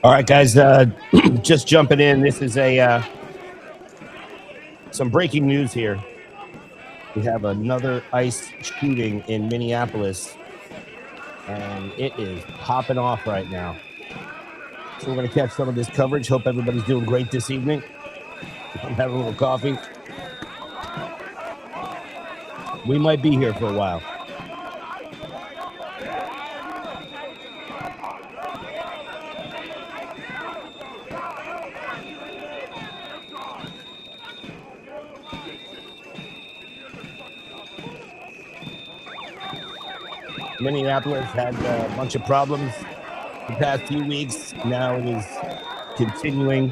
All right, guys, just jumping in. This is some breaking news here. We have another ICE shooting in Minneapolis, and it is popping off right now. So we're going to catch some of this coverage. Hope everybody's doing great this evening. I'm having a little coffee. We might be here for a while. Minneapolis had a bunch of problems the past few weeks. Now it is continuing,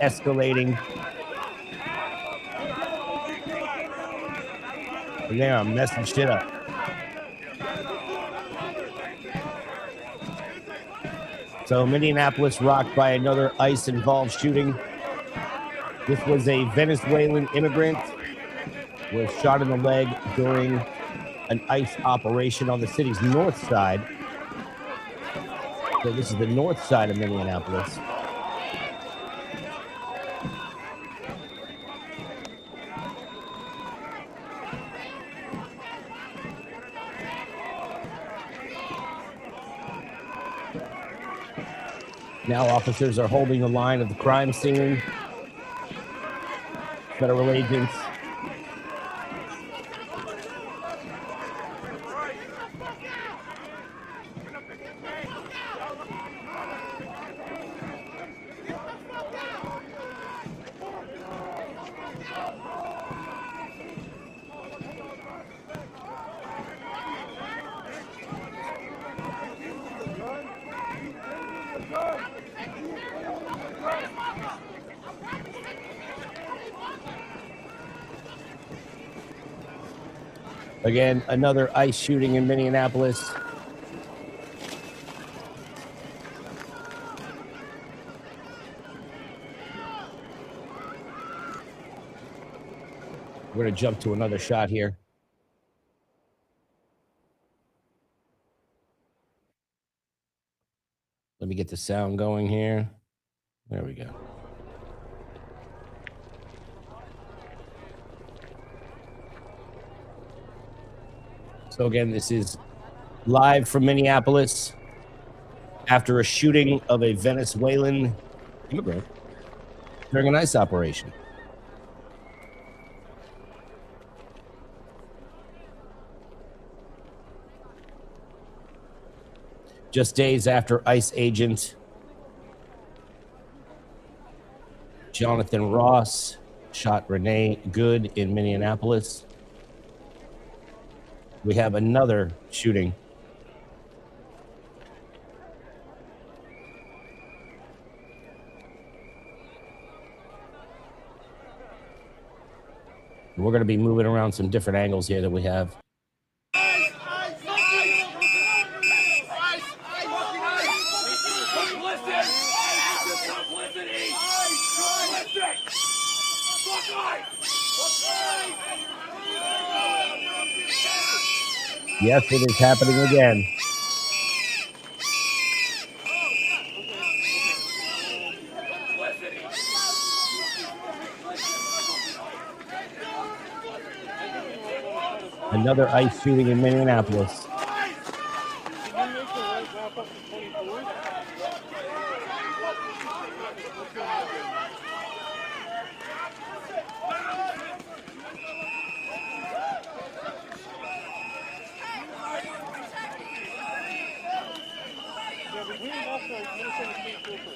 escalating. And they are messing shit up. So Minneapolis rocked by another ICE-involved shooting. This was a Venezuelan immigrant who was shot in the leg during an ICE operation on the city's north side. So this is the north side of Minneapolis. Now officers are holding the line of the crime scene. Federal agents. Again, another ICE shooting in Minneapolis. We're going to jump to another shot here. Let me get the sound going here. There we go. So again, this is live from Minneapolis after a shooting of a Venezuelan immigrant during an ICE operation. Just days after ICE agent Jonathan Ross shot Renee Good in Minneapolis, we have another shooting. We're going to be moving around some different angles here that we have. Yes, it is happening again. Another ICE shooting in Minneapolis.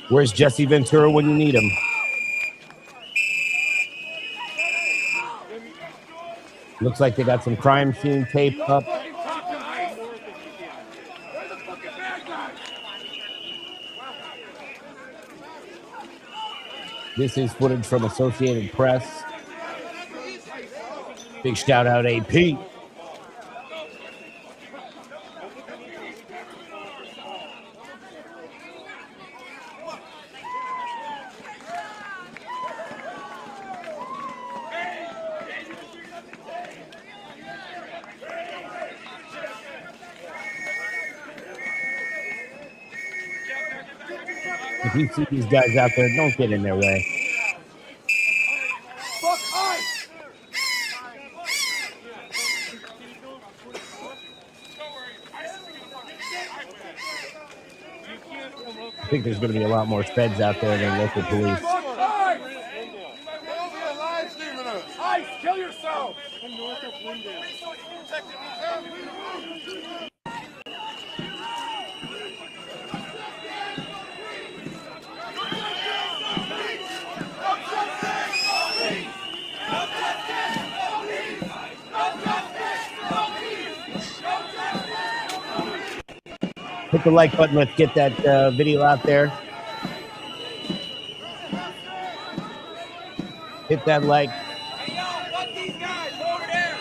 Where's Jesse Ventura when you need him? Looks like they got some crime scene tape up. This is footage from Associated Press. Big shout out, AP. If you see these guys out there, don't get in their way. I think there's going to be a lot more feds out there than local police. Ice, kill yourself! Hit the like button. Let's get that video out there. Hit that like. Hey, yo, fuck these guys over there.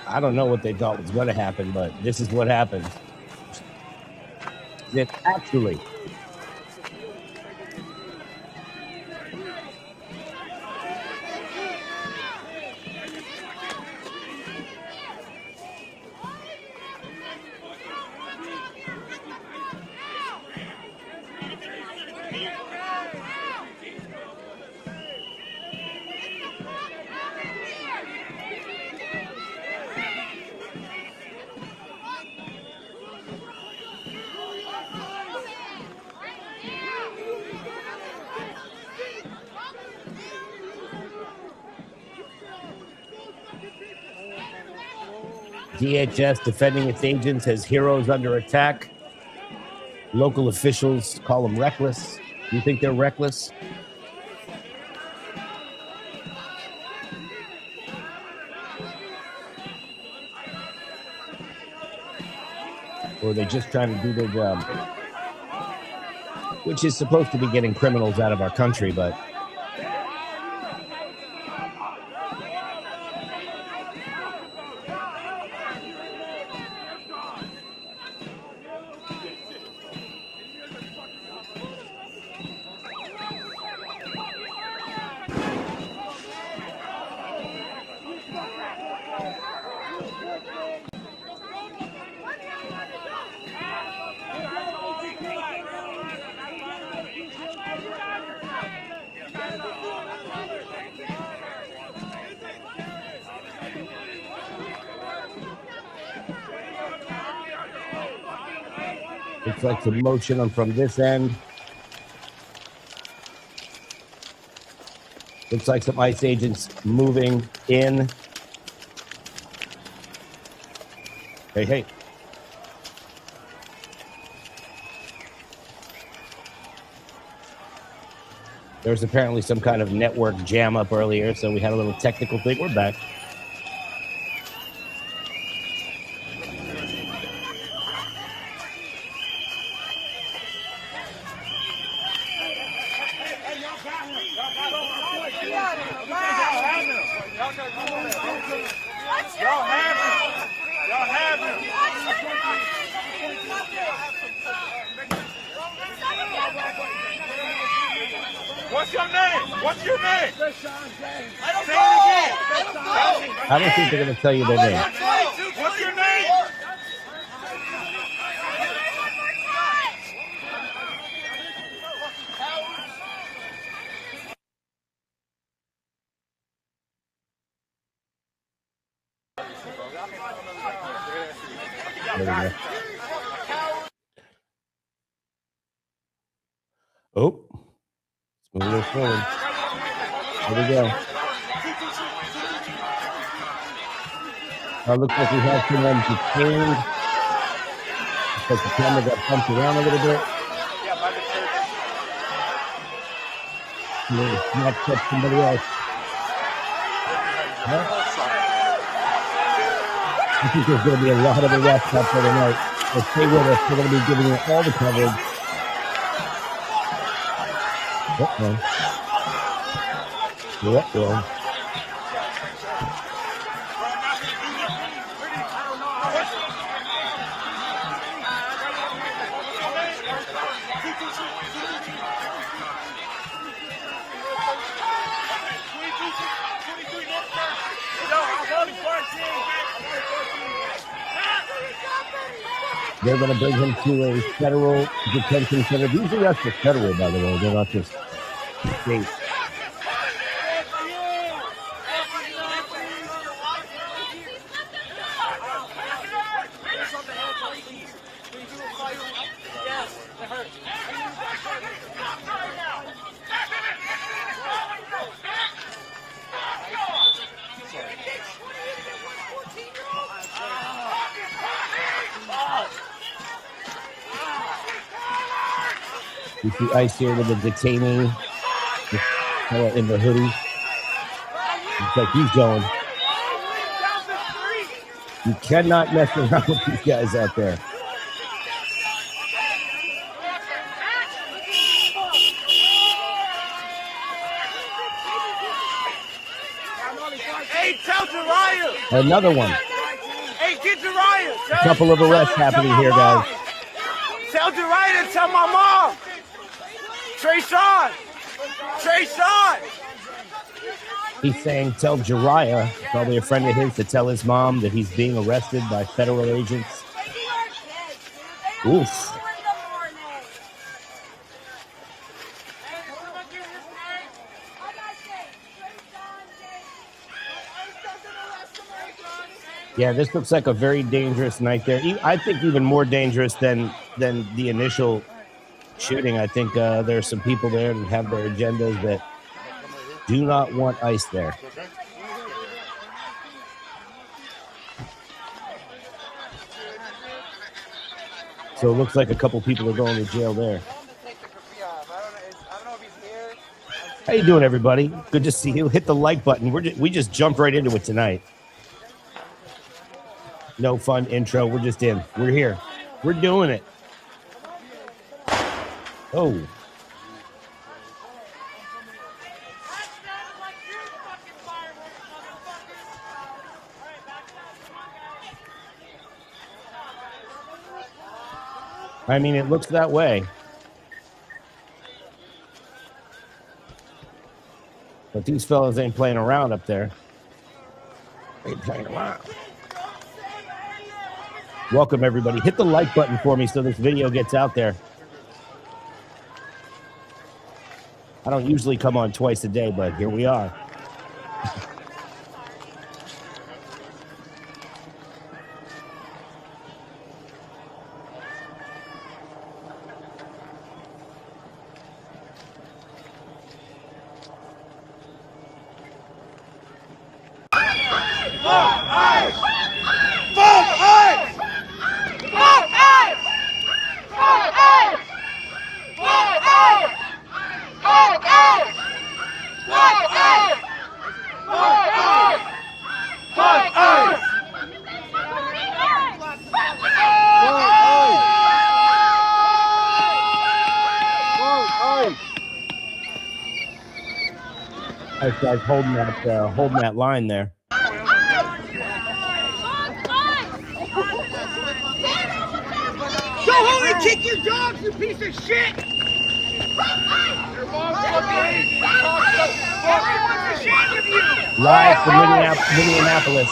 I don't know what they thought was going to happen, but this is what happened. It actually. DHS defending its agents as heroes under attack. Local officials call them reckless. Do you think they're reckless? Or are they just trying to do their job? Which is supposed to be getting criminals out of our country, but looks like some motion from this end. Looks like some ICE agents moving in. Hey, hey. There was apparently some kind of network jam up earlier, so we had a little technical thing. We're back. What's your name? What's your name? Say it again. I don't think they're going to tell you their name. What's your name? There we go. Oh. Move a little forward. There we go. Looks like we have someone detained. Looks like the camera got bumped around a little bit. Not catch somebody else. Huh? I think there's going to be a lot of arrests out there tonight. So stay with us. We're going to be giving you all the coverage. Uh-oh. Uh-oh. They're going to bring him to a federal detention center. These arrests are federal, by the way. They're not just state. You see ICE here with the detainee in the hoodie. Looks like he's going. You cannot mess around with these guys out there. Hey, tell Jariah. Another one. Hey, get Jariah. A couple of arrests happening here, guys. Tell Jariah to tell my mom. Trayshawn. He's saying tell Jariah, probably a friend of his, to tell his mom that he's being arrested by federal agents. Oof. Yeah, this looks like a very dangerous night there. I think even more dangerous than the initial shooting. I think there are some people there that have their agendas that do not want ICE there. So it looks like a couple people are going to jail there. How you doing, everybody? Good to see you. Hit the like button. We just jumped right into it tonight. No fun intro. We're just in. We're here. We're doing it. Oh. I mean, it looks that way. But these fellas ain't playing around up there. Ain't playing around. Welcome, everybody. Hit the like button for me so this video gets out there. I don't usually come on twice a day, but here we are. Guys holding that line there. Go home and kick your dogs, you piece of shit! Your mom's fucking everyone's ashamed of you! Live from Minneapolis.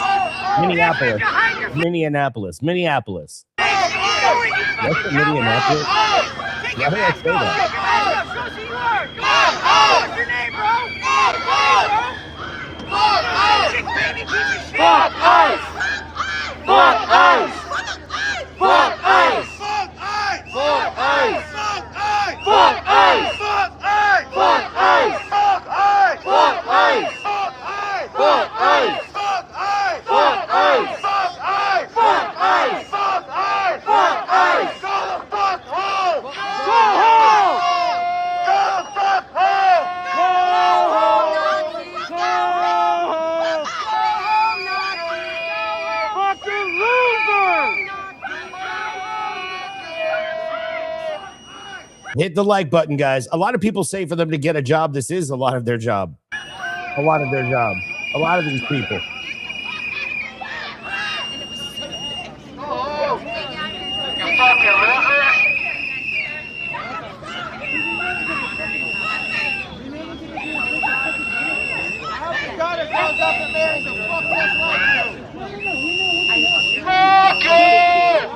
What's the Minneapolis? Why did I say that? What's your name, bro? Fuck ICE! Fuck ICE! Fuck ICE! Fuck ICE! Fuck ICE! Fuck ICE! Fuck ICE! Fuck ICE! Fuck ICE! Fuck ICE! Fuck ICE! Fuck ICE! Fuck ICE! Fuck ICE! Fuck ICE! Fuck ICE! Fuck ICE! Fuck ICE! Go the fuck home! Go home! Go the fuck home! Go home! Go home! Fucking loser! Hit the like button, guys. A lot of people say for them to get a job, this is a lot of their job. A lot of their job. A lot of these people. You fucking loser! God, it goes up in there and fuck this like you. Fuck it!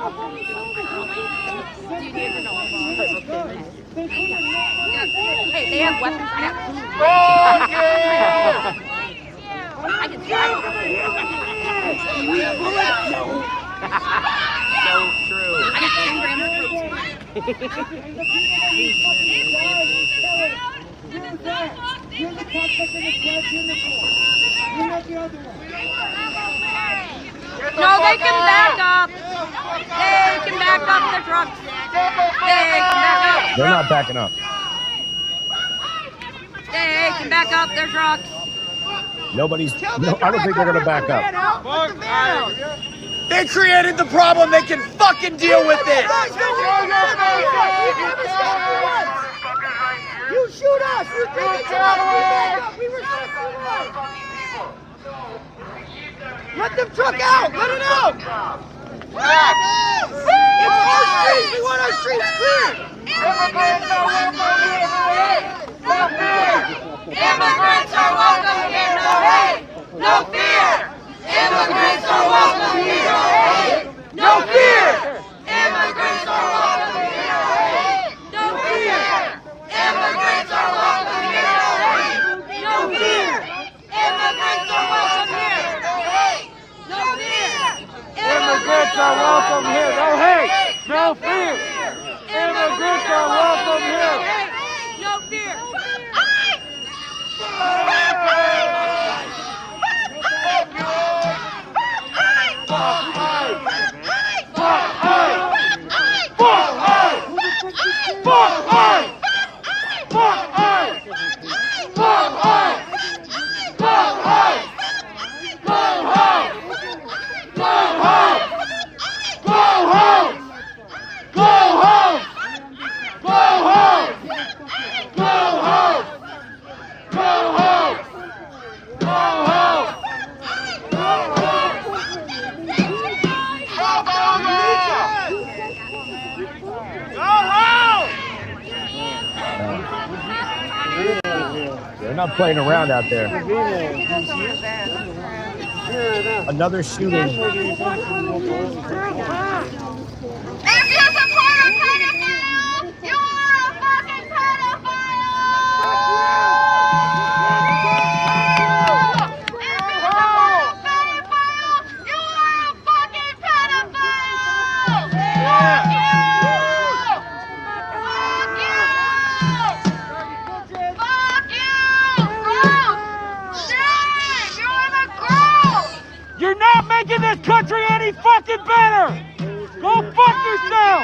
have weapons. I got food. Fuck yeah! I can drive. So true. I got 10 grams of protein. No, they can back up. They can back up the trucks. They can back up. They're not backing up. They can back up their trucks. Nobody's. No, I don't think they're going to back up. They created the problem. They can fucking deal with it. You shoot us! You think it's us! We were Let them truck out! Let it out! It's our streets! We want our streets clear! Immigrants are welcome here, no hate! No fear! Immigrants are welcome here, no hate, no fear. Immigrants are welcome here, no hate, no fear. Immigrants are welcome here, no hate, no fear. Immigrants are welcome here, no hate, no fear. Immigrants are welcome here, no hate, no fear. Immigrants are welcome here, no hate, no fear. Immigrants are welcome here. No fear. They're not playing around out there. Another shooting. If you support a pedophile, you are a fucking pedophile! If you support a pedophile, you are a fucking pedophile! Fuck you! Fuck you! Gross! Shit! You're the gross! You're not making this country any fucking better! Go fuck yourself!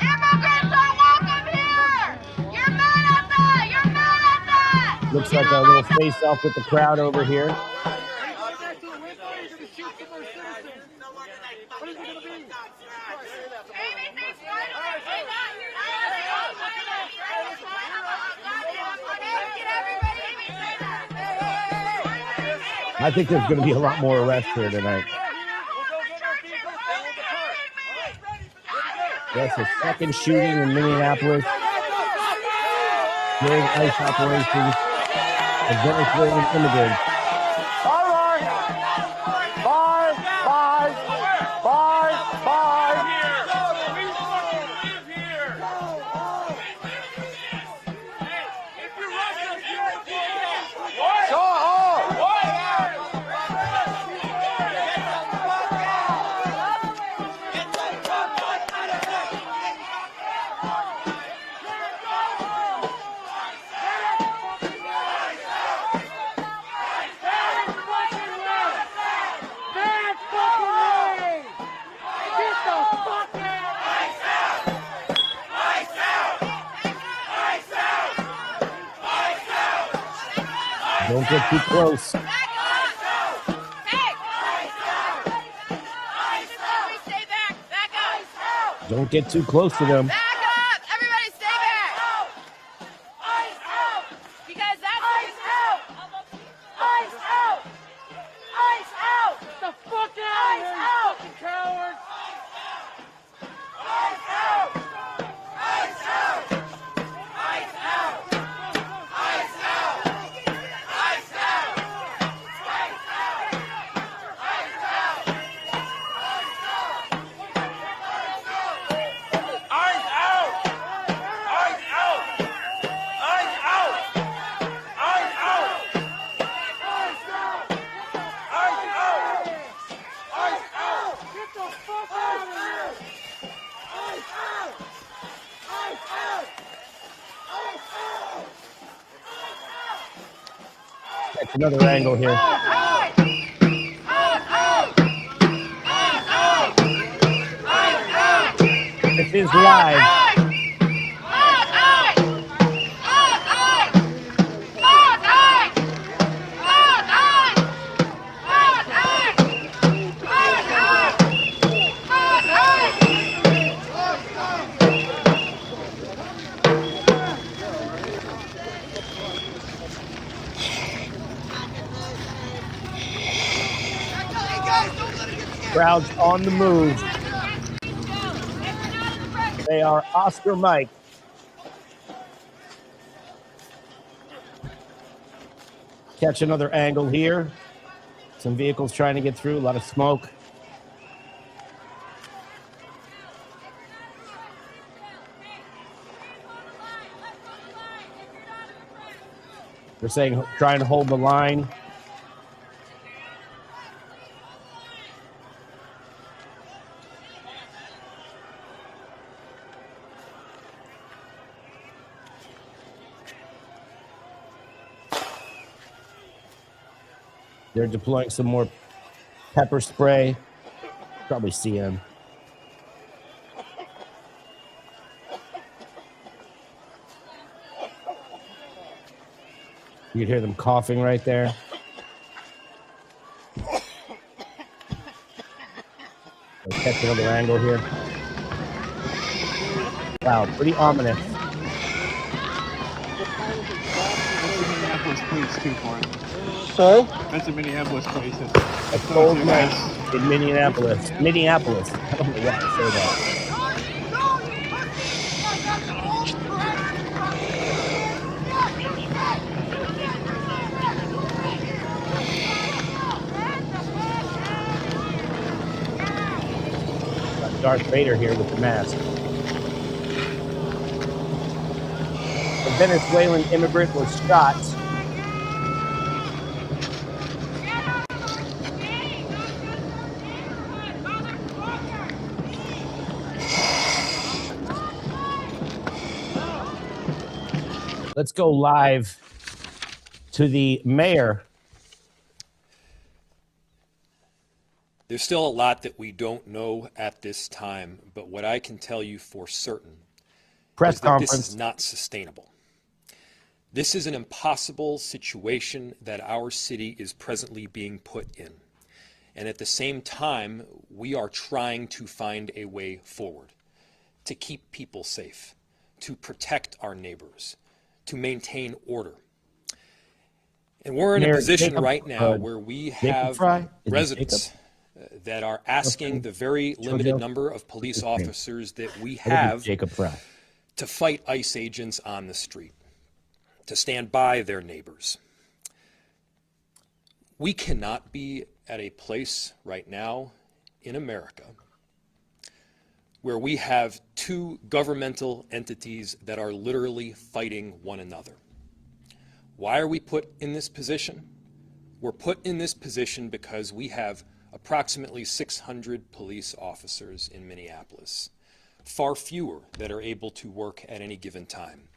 Immigrants are welcome here! You're mad at that! You're mad at that! Looks like a little face-off with the crowd over here. I think there's going to be a lot more arrests here tonight. That's the second shooting in Minneapolis during ICE operations of Venezuelan immigrants. All right. Bye. Don't get too close. Don't get too close to them. Back up! Everybody stay back! Ice out! Because that's ice out! Ice out! Ice out! The fuck out! Ice out! Fucking cowards! Ice out! Ice out! Ice out! Ice out! Ice out! Ice out! Ice out! That's another angle here. This is live. Crowds on the move. They are Oscar Mike. Catch another angle here. Some vehicles trying to get through, a lot of smoke. They're saying trying to hold the line. They're deploying some more pepper spray. Probably CM. You can hear them coughing right there. Let's catch another angle here. Wow, pretty ominous. Minneapolis police too for it. Sorry? That's a Minneapolis police. A cold night in Minneapolis. Minneapolis. I don't know why I say that. Got Darth Vader here with the mask. A Venezuelan immigrant was shot. Let's go live to the mayor. There's still a lot that we don't know at this time, but what I can tell you for certain is that this is not sustainable. This is an impossible situation that our city is presently being put in. And at the same time, we are trying to find a way forward to keep people safe, to protect our neighbors, to maintain order. And we're in a position right now where we have residents that are asking the very limited number of police officers that we have to fight ICE agents on the street, to stand by their neighbors. We cannot be at a place right now in America where we have two governmental entities that are literally fighting one another. Why are we put in this position? We're put in this position because we have approximately 600 police officers in Minneapolis, far fewer that are able to work at any given time.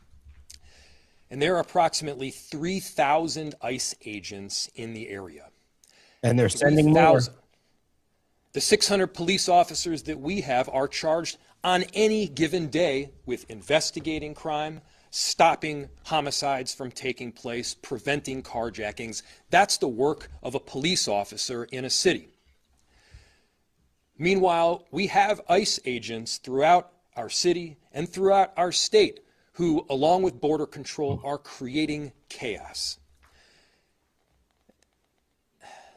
And there are approximately 3,000 ICE agents in the area. And they're sending more. The 600 police officers that we have are charged on any given day with investigating crime, stopping homicides from taking place, preventing carjackings. That's the work of a police officer in a city. Meanwhile, we have ICE agents throughout our city and throughout our state who, along with Border Control, are creating chaos.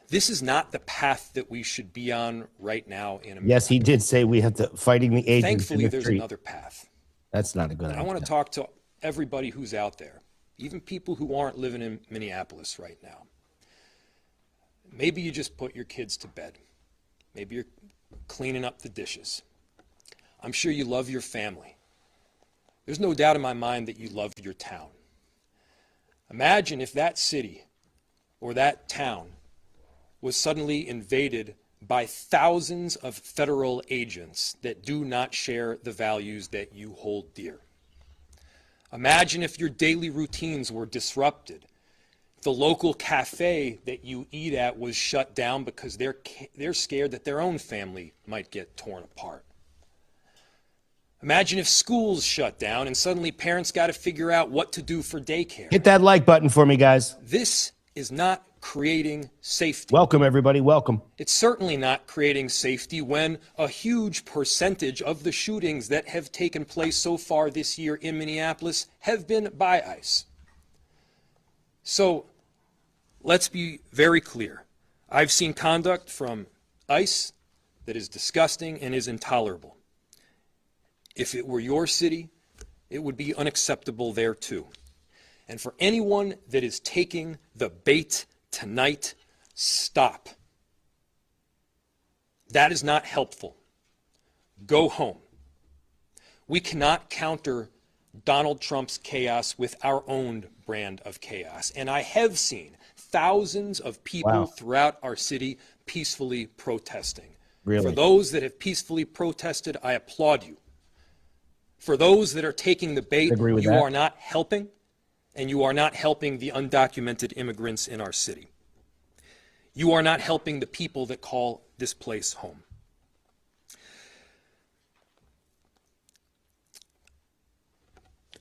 This is not the path that we should be on right now in America. Yes, he did say we have to fighting the agents. Thankfully, there's another path. That's not a good idea. I want to talk to everybody who's out there, even people who aren't living in Minneapolis right now. Maybe you just put your kids to bed. Maybe you're cleaning up the dishes. I'm sure you love your family. There's no doubt in my mind that you love your town. Imagine if that city or that town was suddenly invaded by thousands of federal agents that do not share the values that you hold dear. Imagine if your daily routines were disrupted. The local cafe that you eat at was shut down because they're scared that their own family might get torn apart. Imagine if schools shut down and suddenly parents got to figure out what to do for daycare. Hit that like button for me, guys. This is not creating safety. Welcome, everybody. Welcome. It's certainly not creating safety when a huge percentage of the shootings that have taken place so far this year in Minneapolis have been by ICE. So let's be very clear. I've seen conduct from ICE that is disgusting and is intolerable. If it were your city, it would be unacceptable there too. And for anyone that is taking the bait tonight, stop. That is not helpful. Go home. We cannot counter Donald Trump's chaos with our own brand of chaos. And I have seen thousands of people throughout our city peacefully protesting. Really? For those that have peacefully protested, I applaud you. For those that are taking the bait, you are not helping, and you are not helping the undocumented immigrants in our city. You are not helping the people that call this place home.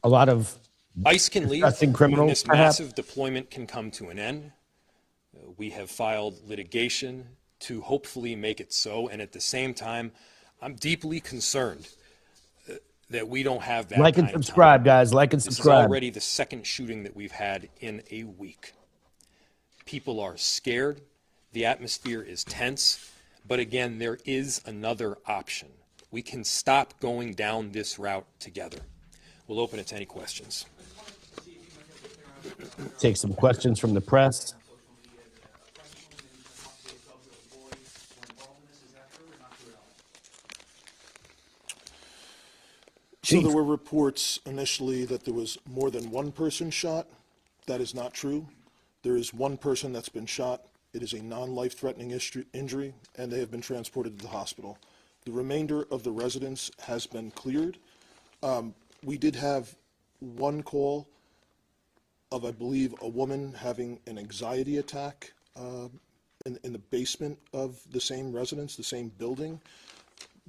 A lot of ICE can leave when this massive deployment can come to an end. We have filed litigation to hopefully make it so, and at the same time, I'm deeply concerned that we don't have that like and subscribe, guys. Like and subscribe. This is already the second shooting that we've had in a week. People are scared. The atmosphere is tense. But again, there is another option. We can stop going down this route together. We'll open it to any questions. Take some questions from the press. So there were reports initially that there was more than one person shot. That is not true. There is one person that's been shot. It is a non-life-threatening injury, and they have been transported to the hospital. The remainder of the residents has been cleared. We did have one call of, I believe, a woman having an anxiety attack in the basement of the same residence, the same building.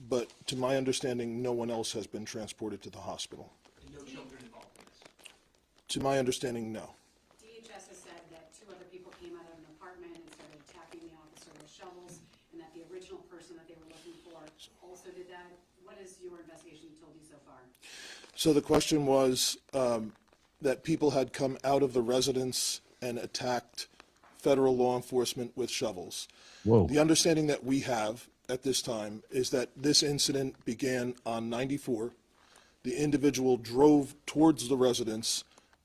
But to my understanding, no one else has been transported to the hospital. And no children involved in this? To my understanding, no. DHS has said that 2 other people came out of an apartment and started attacking the officer with shovels, and that the original person that they were looking for also did that. What is your investigation told you so far? So the question was that people had come out of the residence and attacked federal law enforcement with shovels. Whoa. The understanding that we have at this time is that this incident began on 94. The individual drove towards the residence,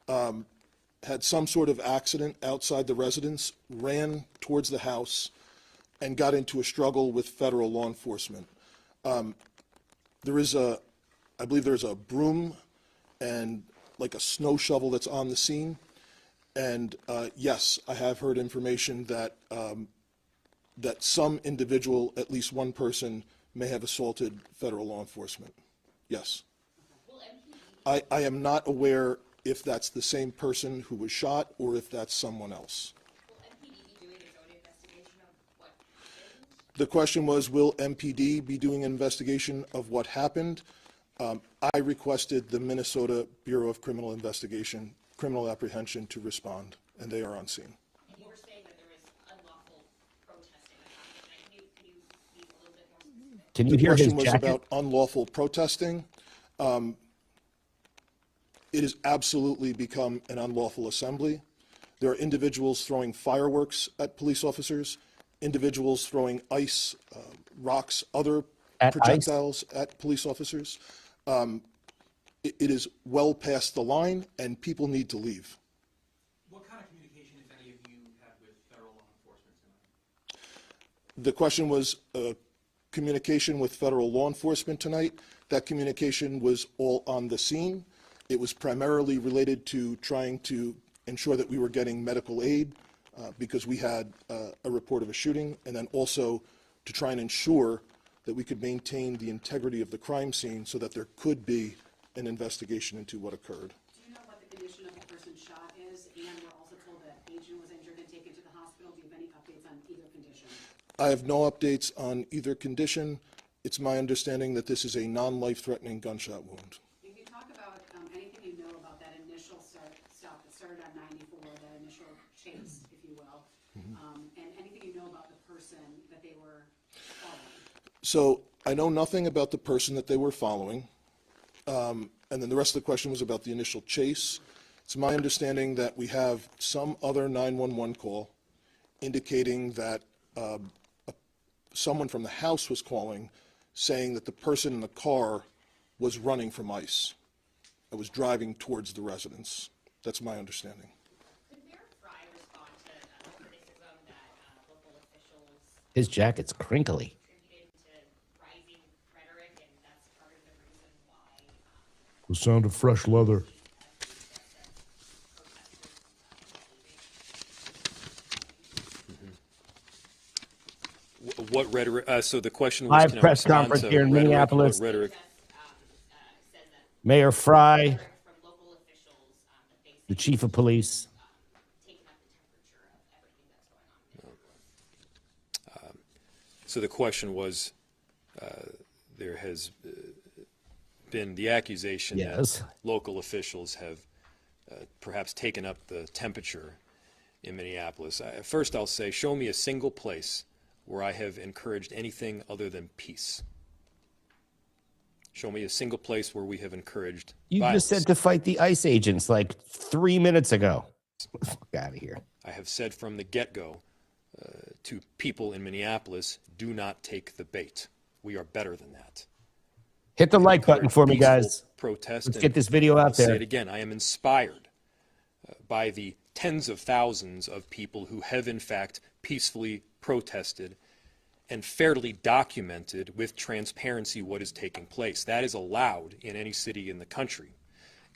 had some sort of accident outside the residence, ran towards the house, and got into a struggle with federal law enforcement. I believe there's a broom and like a snow shovel that's on the scene. And yes, I have heard information that that some individual, at least one person, may have assaulted federal law enforcement. Yes. I am not aware if that's the same person who was shot or if that's someone else. Will MPD be doing its own investigation of what happened? The question was, will MPD be doing an investigation of what happened? I requested the Minnesota Bureau of Criminal Investigation, Criminal Apprehension to respond, and they are on scene. And you were saying that there is unlawful protesting that happened. Can you be a little bit more specific? Can you hear his The question was jacket? about unlawful protesting. It has absolutely become an unlawful assembly. There are individuals throwing fireworks at police officers, individuals throwing ice, rocks, other projectiles at police officers. It is well past the line, and people need to leave. What kind of communication, if any, of you had with federal law enforcement tonight? The question was communication with federal law enforcement tonight. That communication was all on the scene. It was primarily related to trying to ensure that we were getting medical aid because we had a report of a shooting, and then also to try and ensure that we could maintain the integrity of the crime scene so that there could be an investigation into what occurred. Do you know what the condition of the person shot is? And we're also told that agent was injured and taken to the hospital. Do you have any updates on either condition? I have no updates on either condition. It's my understanding that this is a non-life-threatening gunshot wound. Can you talk about anything you know about that initial stop that started on 94, that initial chase, if you will, and anything you know about the person that they were following? So I know nothing about the person that they were following. And then the rest of the question was about the initial chase. It's my understanding that we have some other 911 call indicating that someone from the house was calling, saying that the person in the car was running from ICE. I was driving towards the residence. That's my understanding. Could Mayor Fry respond to criticism that local officials His jacket's crinkly. attributed to rising rhetoric, and that's part of the reason why The sound of fresh leather. What rhetoric? So the question was, Live can I press respond conference to here in rhetoric? Minneapolis. What rhetoric? says that Mayor Fry, from local officials that they say the chief of police. taking up the temperature of everything that's going on. So the question was, there has been the accusation Yes. that local officials have perhaps taken up the temperature in Minneapolis. First, I'll say, show me a single place where I have encouraged anything other than peace. Show me a single place where we have encouraged You violence. just said to fight the ICE agents like 3 minutes ago. Get the fuck out of here. I have said from the get-go to people in Minneapolis, do not take the bait. We are better than that. Hit the like button for me, Peaceful guys. Protest. Let's and get this video out I'll say there. it again. I am inspired by the tens of thousands of people who have in fact peacefully protested and fairly documented with transparency what is taking place. That is allowed in any city in the country.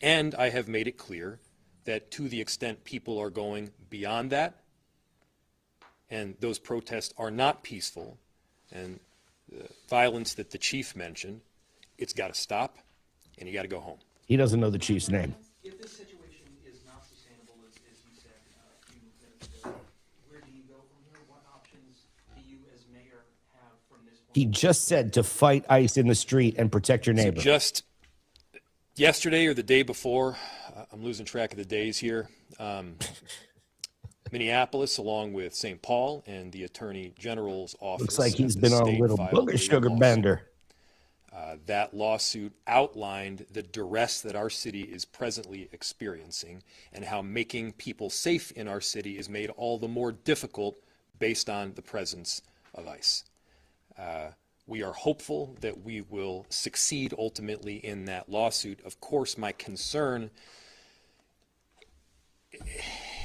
And I have made it clear that to the extent people are going beyond that, and those protests are not peaceful, and the violence that the chief mentioned, it's got to stop, and you got to go home. He doesn't know the chief's name. If this situation is not sustainable, as you said a few minutes ago, where do you go from here? What options do you as mayor have from this point? He just said to fight ICE in the street and protect your neighbor. So just yesterday or the day before, I'm losing track of the days here, Minneapolis, along with St. Paul and the Attorney General's office. Looks like he's and the been on a state little filed booger a sugar lawsuit. bender. That lawsuit outlined the duress that our city is presently experiencing and how making people safe in our city is made all the more difficult based on the presence of ICE. We are hopeful that we will succeed ultimately in that lawsuit. Of course, my concern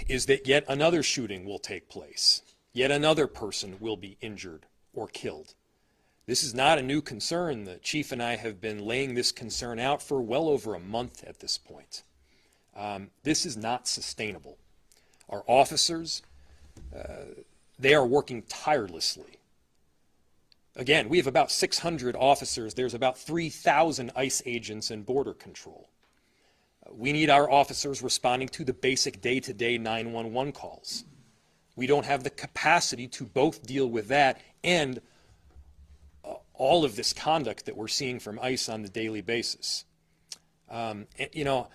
is that yet another shooting will take place. Yet another person will be injured or killed. This is not a new concern. The chief and I have been laying this concern out for well over a month at this point. This is not sustainable. Our officers, they are working tirelessly. Again, we have about 600 officers. There's about 3,000 ICE agents in border control. We need our officers responding to the basic day-to-day 911 calls. We don't have the capacity to both deal with that and all of this conduct that we're seeing from ICE on the daily basis. You know,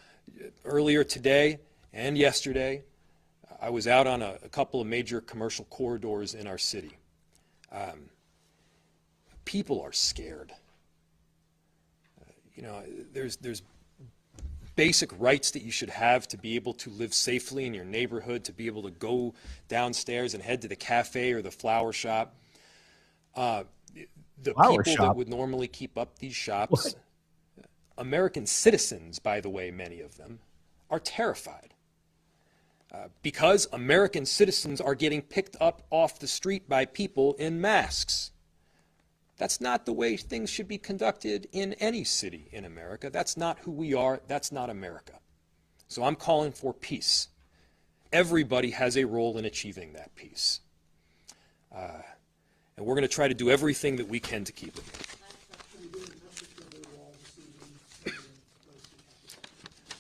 earlier today and yesterday, I was out on a couple of major commercial corridors in our city. People are scared. You know, there's basic rights that you should have to be able to live safely in your neighborhood, to be able to go downstairs and head to the cafe or the flower shop. The Flower people shop? that would normally keep up these shops, American citizens, by the way, many of them, are terrified. Because American citizens are getting picked up off the street by people in masks. That's not the way things should be conducted in any city in America. That's not who we are. That's not America. So I'm calling for peace. Everybody has a role in achieving that peace. And we're going to try to do everything that we can to keep it.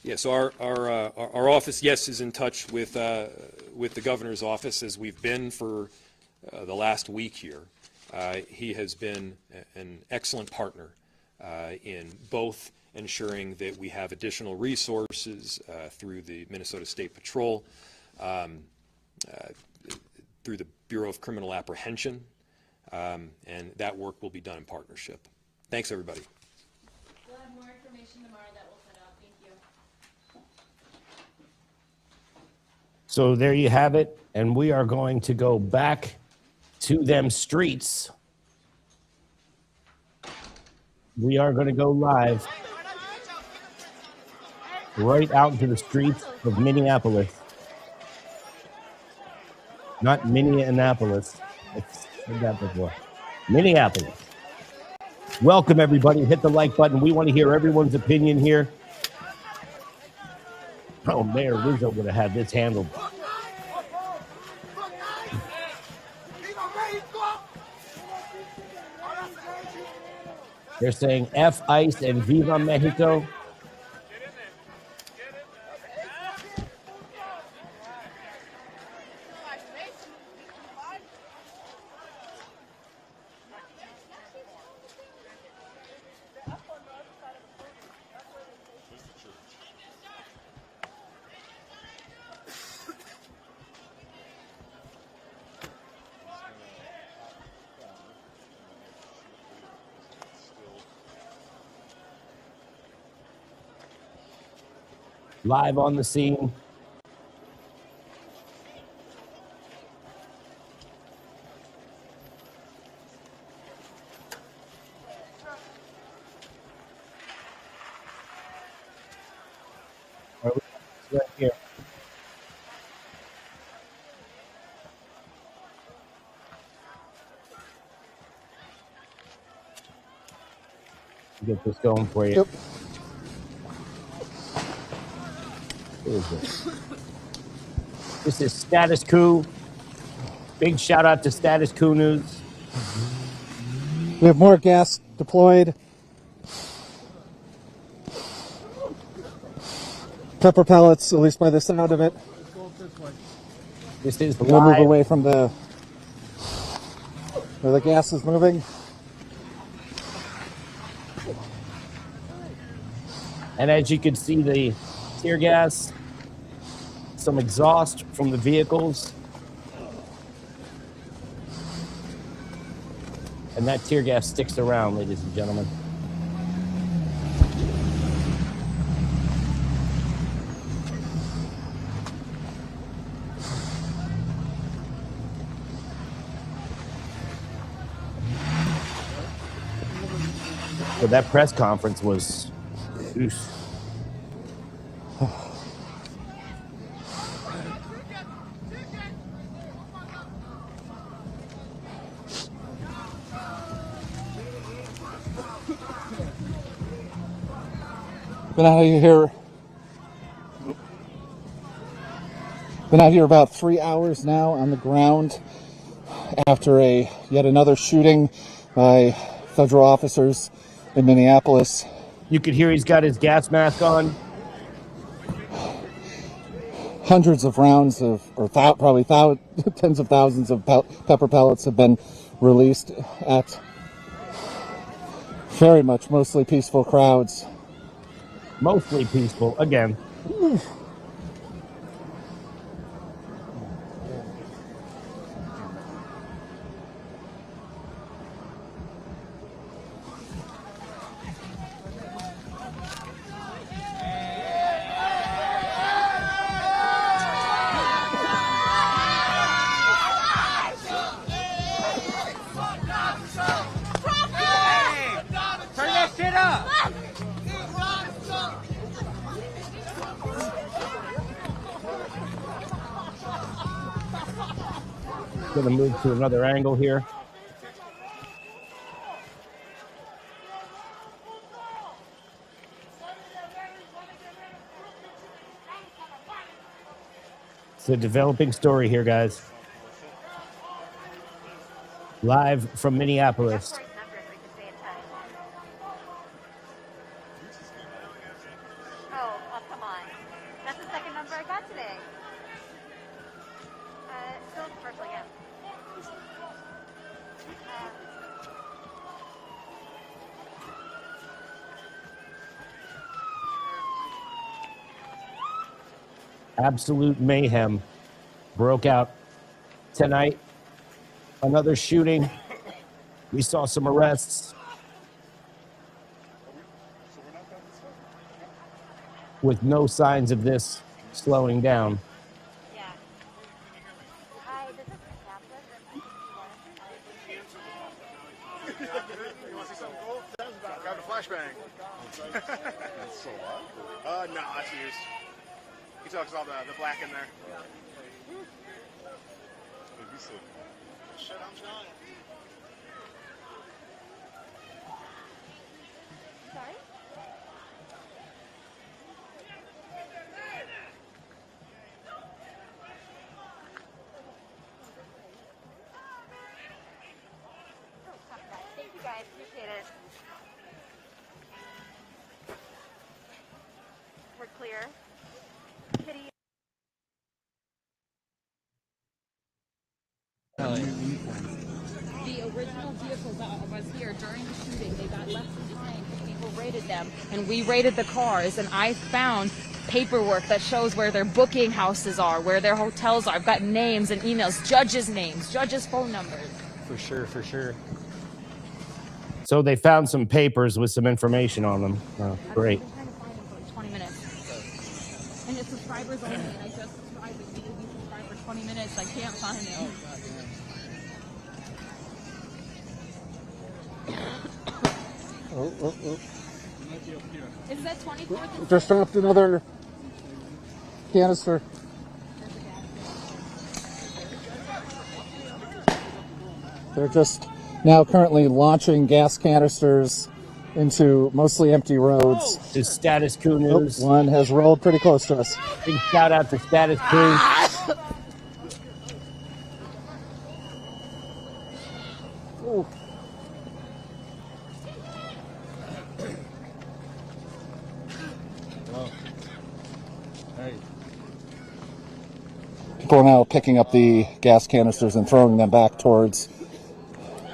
Yeah, so our office, yes, is in touch with the governor's office, as we've been for the last week here. He has been an excellent partner in both ensuring that we have additional resources through the Minnesota State Patrol, through the Bureau of Criminal Apprehension, and that work will be done in partnership. Thanks, everybody. We'll have more information tomorrow that we'll put out. Thank you. So there you have it, and we are going to go back to them streets. We are going to go live right out into the streets of Minneapolis. Not Minneapolis. I've said that before. Minneapolis. Welcome, everybody. Hit the like button. We want to hear everyone's opinion here. Oh, Mayor Rizzo would have had this handled. They're saying F ICE and Viva Mexico. Live on the scene. Right here. Get this going for you. Yep. This is Status Coup. Big shout out to Status Coup News. We have more gas deployed. Pepper pellets, at least by the sound of it. This is We'll move live. away from where the gas is moving. And as you can see, the tear gas, some exhaust from the vehicles. And that tear gas sticks around, ladies and gentlemen. So that press conference was, oof. Been out here about 3 hours now on the ground after yet another shooting by federal officers in Minneapolis. You could hear he's got his gas mask on. Hundreds of rounds probably tens of thousands of pepper pellets have been released at very much mostly peaceful crowds. Mostly peaceful, again. Turn that shit up! Gonna move to another angle here. It's a developing story here, guys. Live from Minneapolis. Oh, come on. That's the second number I got today. Still commercial, yeah. Absolute mayhem broke out tonight. Another shooting. We saw some arrests. With no signs of this slowing down. Yeah. Hi, this is Minneapolis. You want to see something cool? Grab a flashbang. That's so loud. No, that's used. He talks all the black in there. Shit, I'm trying. Sorry? Thank you guys, appreciate it. We're clear. Kitty. The original vehicle that was here during the shooting, they got left behind because people raided them, and we raided the cars, and I found paperwork that shows where their booking houses are, where their hotels are. I've got names and emails, judges' names, judges' phone numbers. For sure, for sure. So they found some papers with some information on them. Oh, great. I've been trying to find them for like 20 minutes. And it's subscribers only, and I just subscribed. It needed to be subscribed for 20 minutes. I can't find them. Oh. Is that 24th? Just dropped another canister. They're just now currently launching gas canisters into mostly empty roads. This Status Coup news. One has rolled pretty close to us. Big shout out to Status Coup. Ooh. People are now picking up the gas canisters and throwing them back towards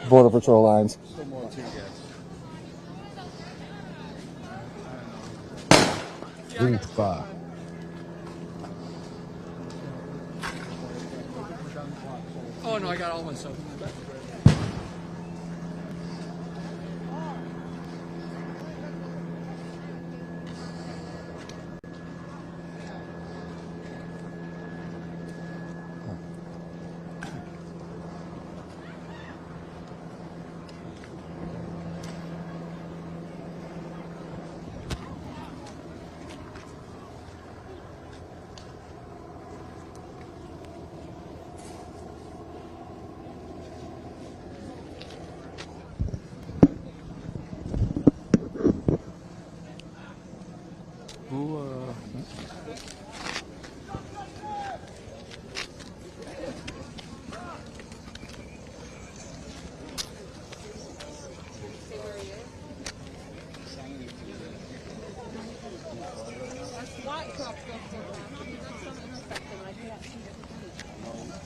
Border Patrol lines. Oh no, I got all myself.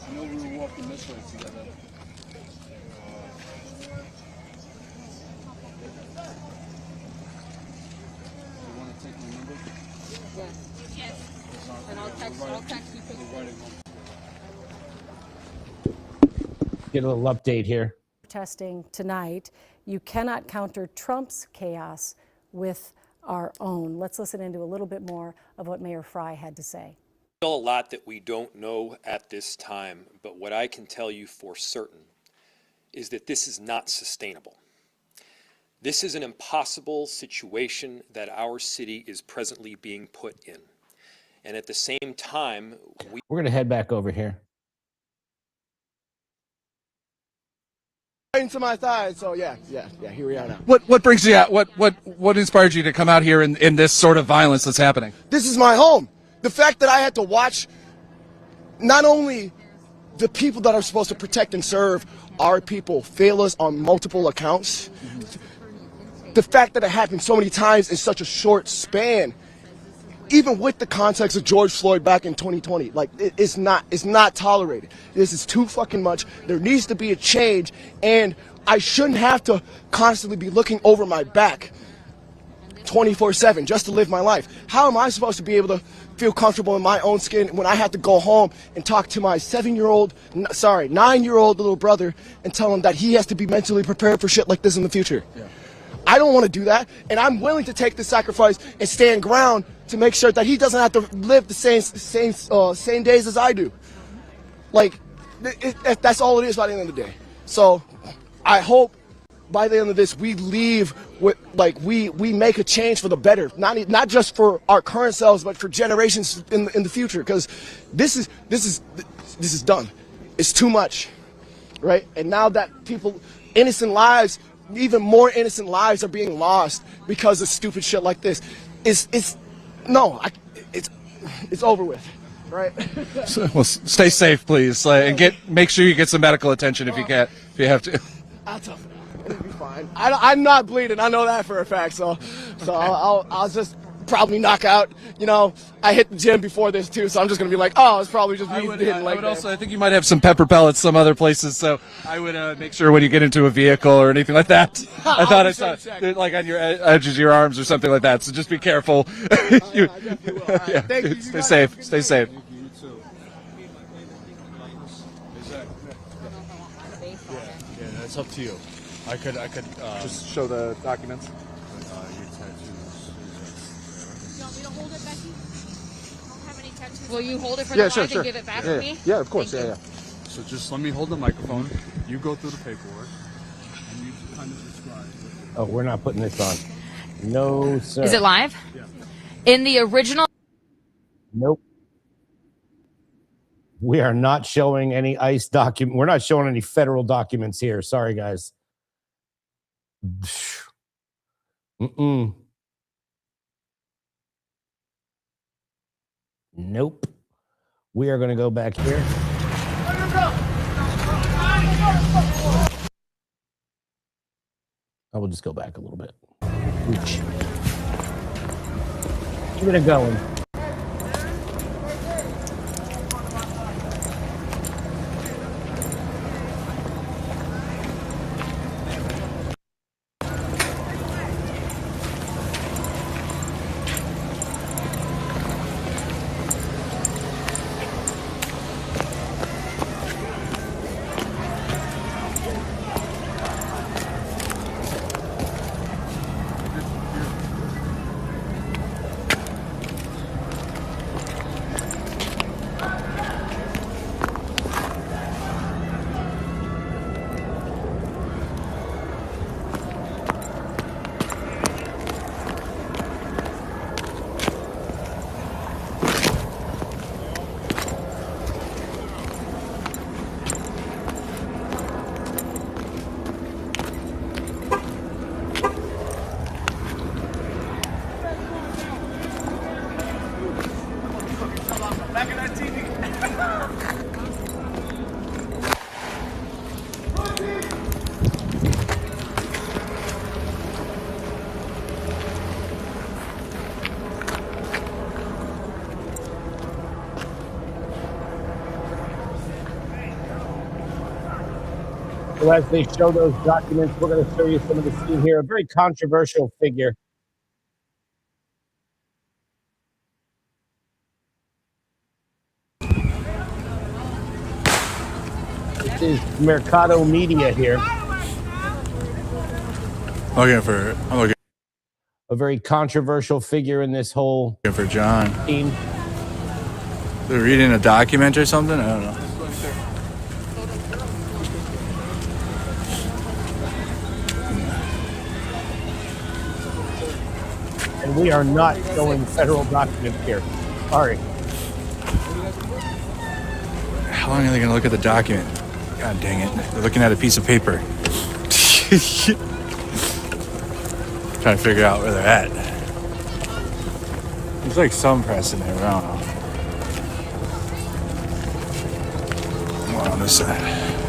I know we were walking this way together. You want to take my number? Yes. And I'll text you. Get a little update here. Protesting tonight. You cannot counter Trump's chaos with our own. Let's listen into a little bit more of what Mayor Fry had to say. Still a lot that we don't know at this time, but what I can tell you for certain is that this is not sustainable. This is an impossible situation that our city is presently being put in. And at the same time, we're going to head back over here. Into my thighs, so yeah, here we are now. What brings you out? What inspired you to come out here in this sort of violence that's happening? This is my home. The fact that I had to watch not only the people that are supposed to protect and serve our people fail us on multiple accounts. The fact that it happened so many times in such a short span, even with the context of George Floyd back in 2020, like it's not tolerated. This is too fucking much. There needs to be a change, and I shouldn't have to constantly be looking over my back 24/7 just to live my life. How am I supposed to be able to feel comfortable in my own skin when I have to go home and talk to my 9-year-old little brother and tell him that he has to be mentally prepared for shit like this in the future? Yeah. I don't want to do that, and I'm willing to take the sacrifice and stand ground to make sure that he doesn't have to live the same days as I do. Like, that's all it is by the end of the day. So, I hope by the end of this we leave with we make a change for the better, not just for our current selves, but for generations in the future. Because this is done. It's too much, right? And now that innocent lives. Even more innocent lives are being lost because of stupid shit like this. It's over with, right? Well, stay safe, please, and make sure you get some medical attention if you have to. I'll tough it out. It'll be fine. I'm not bleeding. I know that for a fact. So I'll just probably knock out. You know, I hit the gym before this too, so I'm just gonna be like, oh, it's probably just me hitting like that. I think you might have some pepper pellets some other places, so I would make sure when you get into a vehicle or anything like that. I thought I saw like on your edges of your arms or something like that. So just be careful. I definitely will. Right, thank you. Stay safe. Stay safe. Yeah, that's up to you. I could just show the documents. Will you hold it for the mic sure. and give it back to me? Yeah, of course. Yeah. So just let me hold the microphone. You go through the paperwork, and you kind of describe. Oh, we're not putting this on. No, sir. Is it live? Yeah. In the original. Nope. We are not showing any ICE document. We're not showing any federal documents here. Sorry, guys. Nope. We are going to go back here. I will just go back a little bit. Ooch. Give it a going. So as they show those documents, we're going to show you some of the scene here. A very controversial figure. This is Mercado Media here. I'm looking. A very controversial figure in this whole For John. scene. They're reading a document or something? I don't know. And we are not showing federal documents here. Sorry. How long are they going to look at the document? God dang it. They're looking at a piece of paper. Trying to figure out where they're at. There's like some press in there, but I don't know. Wow. other side.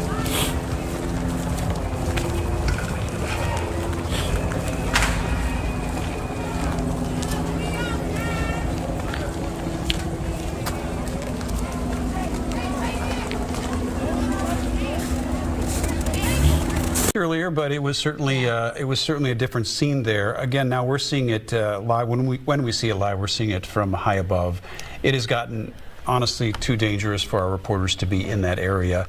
Earlier, but it was certainly a different scene there. Again, now we're seeing it live. When we see it live, we're seeing it from high above. It has gotten honestly too dangerous for our reporters to be in that area.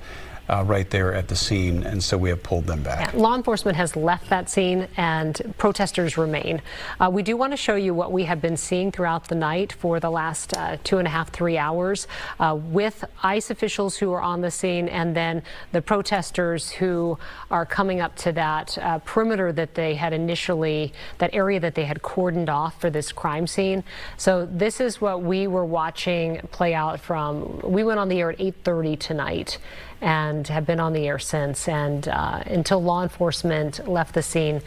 Right there at the scene, and so we have pulled them back. Yeah, law enforcement has left that scene, and protesters remain. We do want to show you what we have been seeing throughout the night for the last 2.5, 3 hours with ICE officials who are on the scene, and then the protesters who are coming up to that perimeter that they had initially, that area that they had cordoned off for this crime scene. So this is what we were watching play out from, we went on the air at 8:30 tonight and have been on the air since, and until law enforcement left the scene,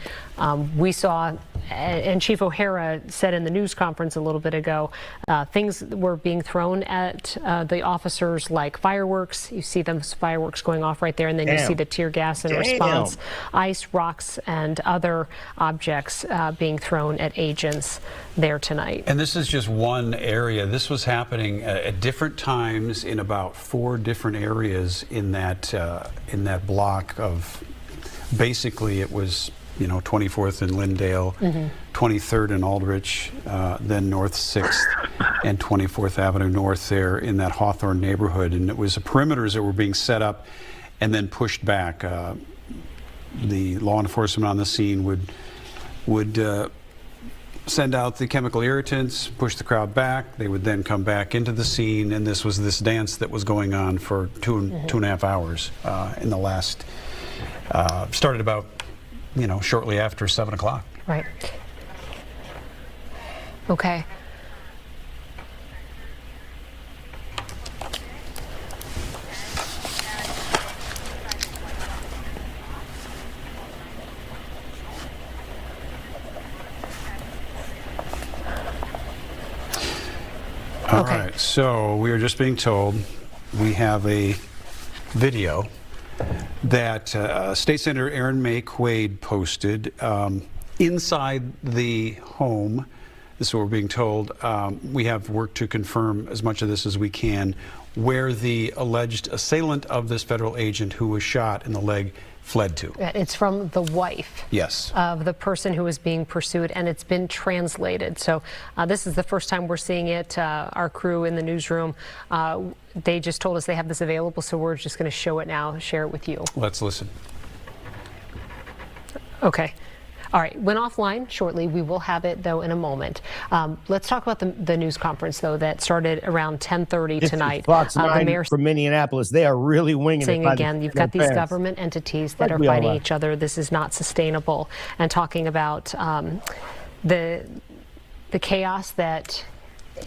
we saw, and Chief O'Hara said in the news conference a little bit ago, things were being thrown at the officers like fireworks. You see those fireworks going off right there, and then you see the tear gas in response, ice, rocks, and other objects being thrown at agents there tonight. And this is just one area. This was happening at different times in about 4 different areas in that block of, basically it was, 24th and Lyndale, 23rd and Aldrich, then North 6th and 24th Avenue North there in that Hawthorne neighborhood. And it was the perimeters that were being set up and then pushed back. The law enforcement on the scene would send out the chemical irritants, push the crowd back. They would then come back into the scene, and this was this dance that was going on for 2.5 hours in the last, started about, shortly after 7 o'clock. Right. Okay. All right, so we are just being told we have a video that State Senator Aaron May Quaid posted inside the home. This is what we're being told. We have worked to confirm as much of this as we can, where the alleged assailant of this federal agent who was shot in the leg fled to. It's from the wife of the person who was being pursued, and it's been translated. So this is the first time we're seeing it. Our crew in the newsroom, they just told us they have this available, so we're just going to show it now, share it with you. Let's listen. Okay. All right, went offline shortly. We will have it, though, in a moment. Let's talk about the news conference, though, that started around 10:30 tonight. Fox 9 the mayor from Minneapolis, they are really winging saying it. Again, you've got these government entities that are fighting each other. This is not sustainable. And talking about the chaos that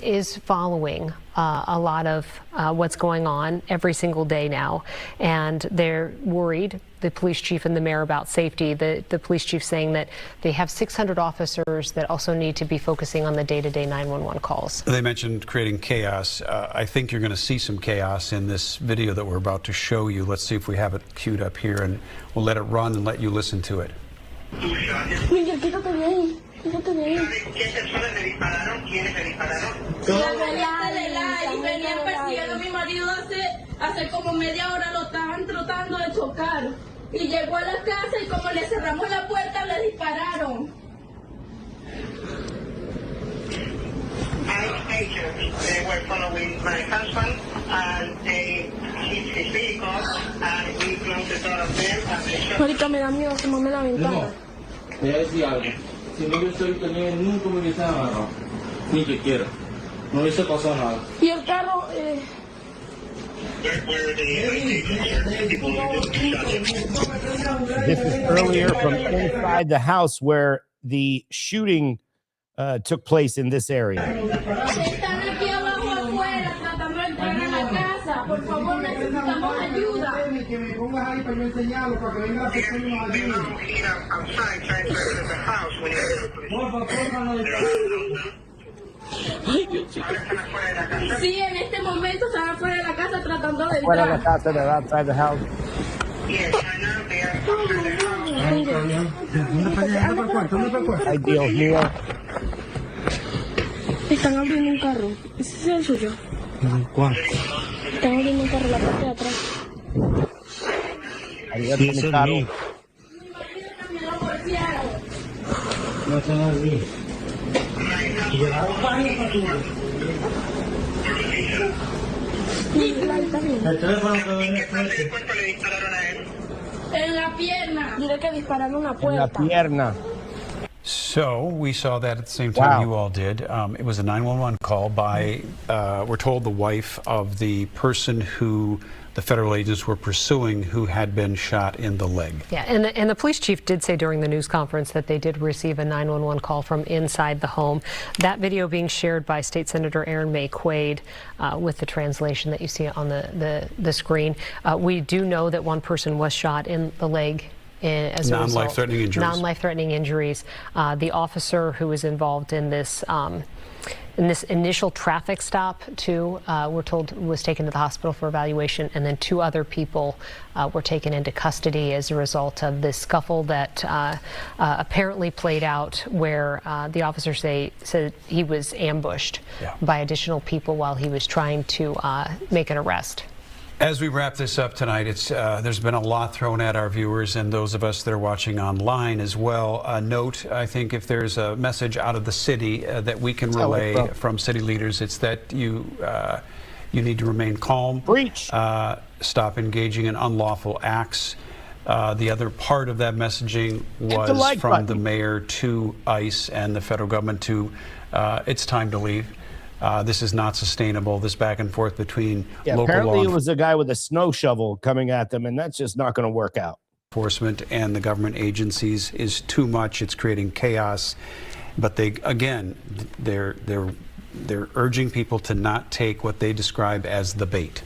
is following a lot of what's going on every single day now, and they're worried, the police chief and the mayor, about safety. The police chief saying that they have 600 officers that also need to be focusing on the day-to-day 911 calls. They mentioned creating chaos. I think you're going to see some chaos in this video that we're about to show you. Let's see if we have it queued up here, and we'll let it run and let you listen to it. Venían persiguiendo a mi marido hace como media hora, lo estaban tratando de chocar. Y llegó a la casa y como le cerramos la puerta, le dispararon. They were following my husband and his vehicle, and we closed the door of them and they shot. Ahorita me da miedo, se me la ventana. Voy a decir algo. Si no hubiese visto nieve, nunca me hubiese agarrado. Ni que quiera. No hubiese pasado nada. Y el carro, This is earlier from inside the house where the shooting took place in this area. están aquí abajo afuera tratando de entrar a la casa. Por favor, necesitamos ayuda. Que me pongas ahí para yo enseñarlo, para que venga a hacernos ayuda. Outside trying to enter the house when Ay, Diosito. Sí, en este momento están afuera de la casa tratando de Fuera de la entrar. casa, they're outside the house. Ay, Dios mío. Están abriendo un carro. ¿Ese es el suyo? ¿Cuál? Están abriendo un carro en la parte de atrás. Ahí ya tiene carro. No están ahí. El teléfono que viene frente. En la pierna. Dile que dispararon una En la puerta. pierna. So we saw that at the same time you all did. It was a 911 call by, we're told, the wife of the person who the federal agents were pursuing who had been shot in the leg. Yeah, and the police chief did say during the news conference that they did receive a 911 call from inside the home. That video being shared by State Senator Erin May Quaid with the translation that you see on the screen. We do know that one person was shot in the leg as a result. Non-life-threatening injuries. Non-life-threatening injuries. The officer who was involved in this initial traffic stop, too, we're told was taken to the hospital for evaluation, and then 2 other people were taken into custody as a result of this scuffle that apparently played out where the officers said he was ambushed by additional people while he was trying to make an arrest. As we wrap this up tonight, there's been a lot thrown at our viewers and those of us that are watching online as well. Note, I think, if there's a message out of the city that we can relay from city leaders, it's that you need to remain calm. Breach. Stop engaging in unlawful acts. The other part of that messaging was from the mayor to ICE and the federal government to it's time to leave. This is not sustainable, this back and forth between local apparently law it was a guy with a snow shovel coming at them, and that's just not going to work out. Enforcement and the government agencies is too much. It's creating chaos. But they're urging people to not take what they describe as the bait.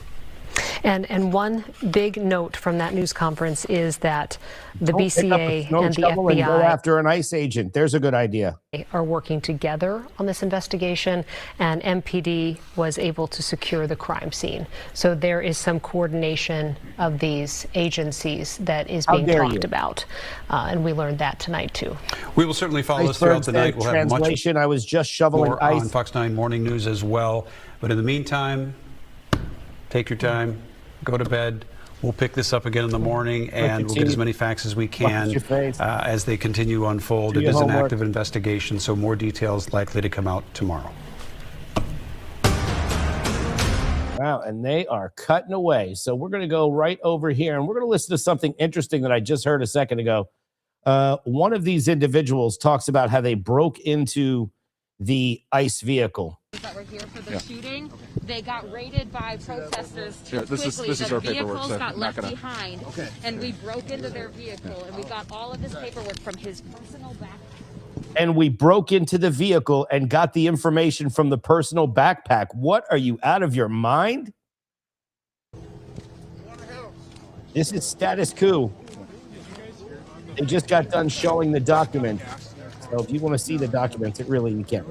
And one big note from that news conference is that the Don't pick up a BCA snow and the shovel and go FBI after an ICE agent. There's a good idea. are working together on this investigation, and MPD was able to secure the crime scene. So there is some coordination of these agencies that is being talked about, and we learned that tonight too. We will certainly follow this throughout the night. We'll have much I was just shoveling more ice on Fox 9 Morning News as well. But in the meantime, take your time, go to bed. We'll pick this up again in the morning, and we'll get as many facts as we can as they continue to unfold. It is an active investigation, so more details likely to come out tomorrow. Wow, and they are cutting away. So we're going to go right over here, and we're going to listen to something interesting that I just heard a second ago. One of these individuals talks about how they broke into the ICE vehicle. That were here for the shooting, they got raided by protesters too this quickly. is our The paperwork, vehicles so got I'm not left gonna- behind, and we broke into their vehicle, and we got all of his paperwork from his personal backpack. And we broke into the vehicle and got the information from the personal backpack. What, are you out of your mind? This is status quo. They just got done showing the document. So if you want to see the documents, it really, you can't.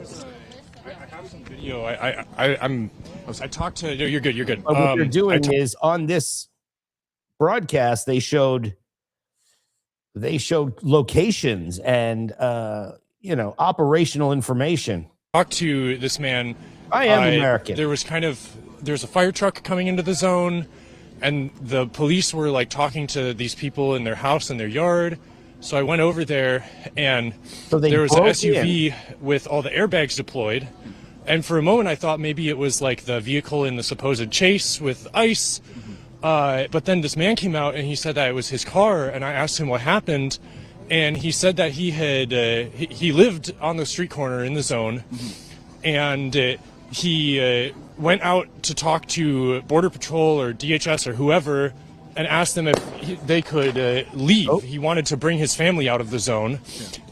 Video. I talked to. You're good. You're good. But what they're doing is on this broadcast, they showed locations and operational information. Talked to this man. I am American. There's a fire truck coming into the zone, and the police were like talking to these people in their house and their yard. So I went over there, and there was an SUV with all the airbags deployed. And for a moment, I thought maybe it was like the vehicle in the supposed chase with ICE. But then this man came out, and he said that it was his car. And I asked him what happened, and he said that he had he lived on the street corner in the zone, and he went out to talk to Border Patrol or DHS or whoever, and asked them if they could leave. He wanted to bring his family out of the zone,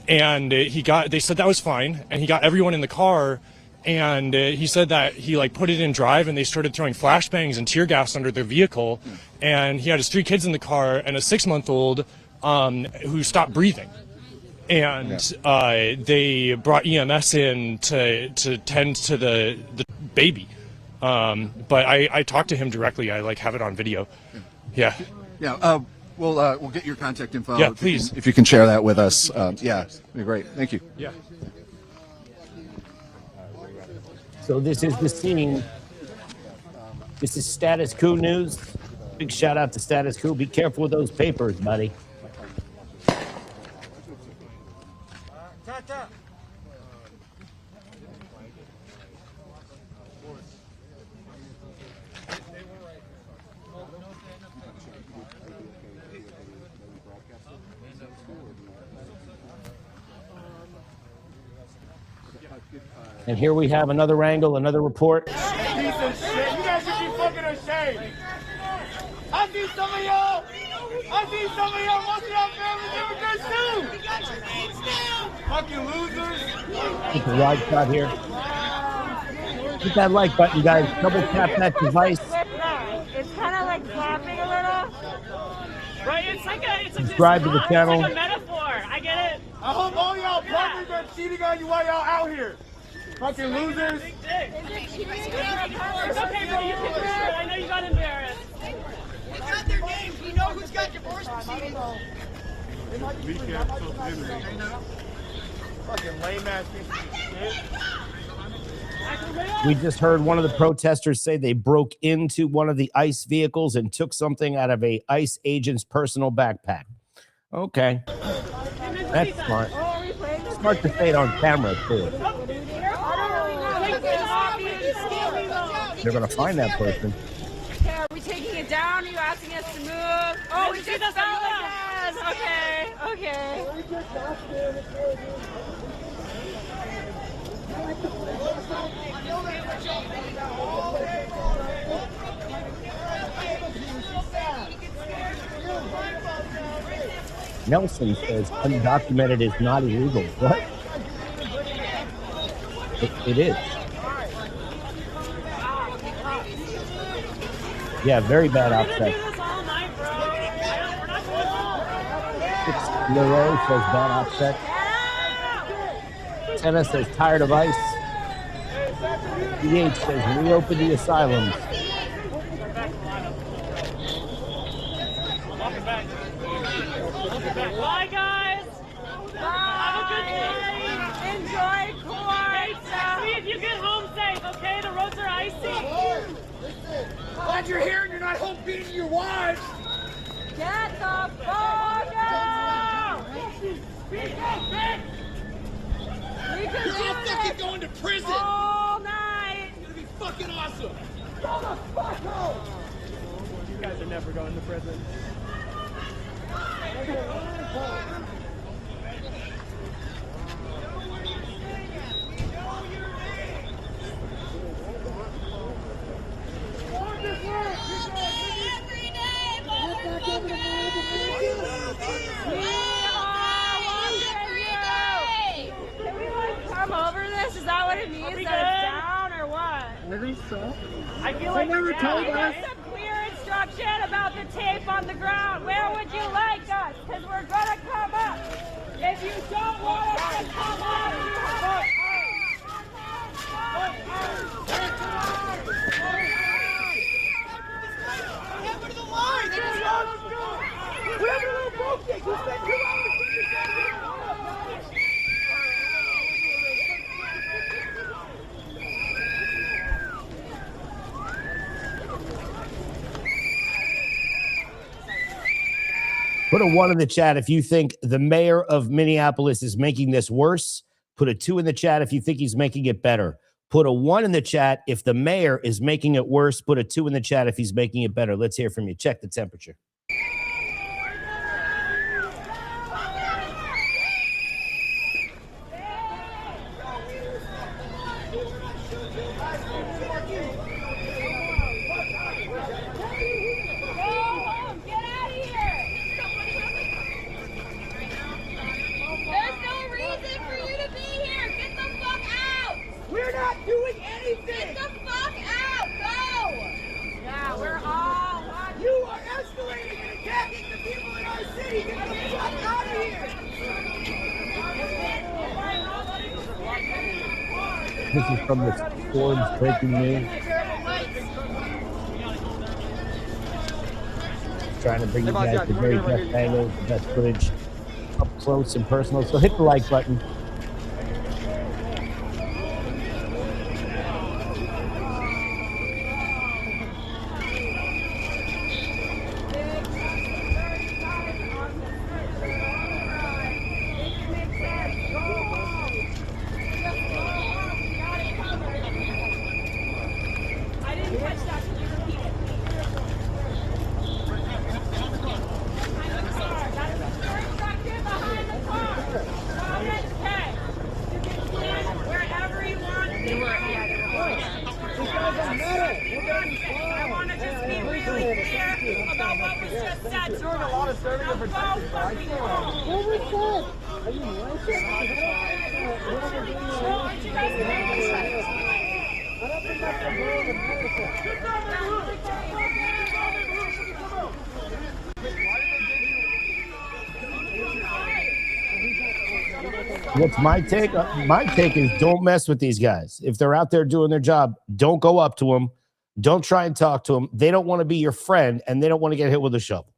and they said that was fine, and he got everyone in the car, and he said that he put it in drive, and they started throwing flashbangs and tear gas under their vehicle, and he had his 3 kids in the car and a 6-month-old who stopped breathing. and they brought EMS in to tend to the baby. But I talked to him directly. I have it on video. Yeah. Yeah. We'll get your contact info. Yeah, please. If you can share that with us. Yeah, it'd be great. Thank you. Yeah. So this is the scene. This is Status Quo News. Big shout out to Status Quo. Be careful with those papers, buddy. And here we have another angle, another report. Piece of shit. You guys should be fucking ashamed. I see some of y'all. Most of y'all families immigrants too. Fucking losers. Get the right shot here. Hit that like button, guys. Double tap that device. It's kind of like flopping a little. Right, it's Subscribe to the channel. It's like a metaphor. I get it. I hope all y'all partners are cheating on you while y'all out here. Fucking losers. It's okay, bro. You can do it. I know you got embarrassed. We got their names. We know who's got divorce proceedings. Fucking lame ass piece of shit. We just heard one of the protesters say they broke into one of the ICE vehicles and took something out of a ICE agent's personal backpack. Okay. That's smart. Smart to say it on camera, too. They're going to find that person. Okay, are we taking it down? Are you asking us to move? Oh, we just fell again. Okay. Nelson says undocumented is not illegal. What? It is. Yeah, very bad outset. Leroy says bad outset. Tenna says tired of ICE. DH says reopen the asylums. Bye, guys. Have a good night. Enjoy court. See if you get home safe, okay? The roads are icy. Glad you're here and you're not home beating your wives. Get the fuck out! Speak up, bitch! You're all fucking going to prison! All night! It's gonna be fucking awesome! Go the fuck home! You guys are never going to prison. Come over this? Is that what it means? That it's down or what? I think so. I feel like never told us. Some clear instruction about the tape on the ground. Where would you like us? Because we're gonna come up. If you don't want us to come up, you have Put a 1 in the chat if you think the mayor of Minneapolis is making this worse. Put a 2 in the chat if you think he's making it better. Put a 1 in the chat if the mayor is making it worse. Put a 2 in the chat if he's making it better. Let's hear from you. Check the temperature. We're not doing anything! Get the fuck out! Go! Yeah, we're all watching. You are escalating This is from the Forbes breaking news. Trying to bring you guys the very best angles, the best footage, up close and personal. So hit the like button. What's my take? My take is don't mess with these guys. If they're out there doing their job, don't go up to them. Don't try and talk to them. They don't want to be your friend, and they don't want to get hit with a shovel.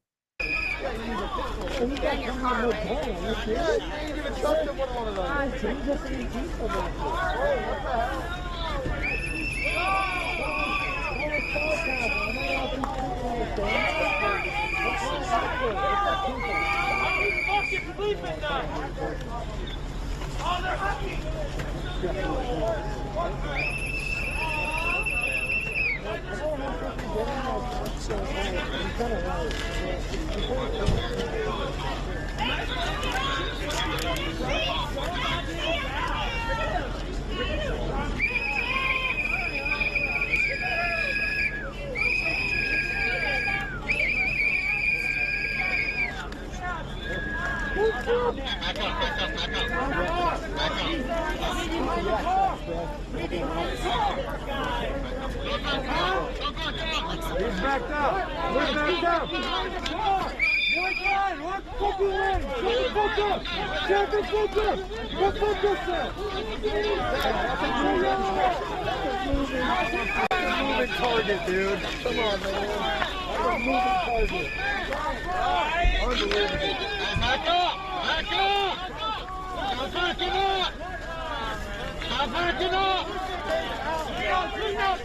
Target, dude. Come on, man. Moving target. Unbelievable. Back up! Back up! Stop backing up! Stop backing up! Stop backing up!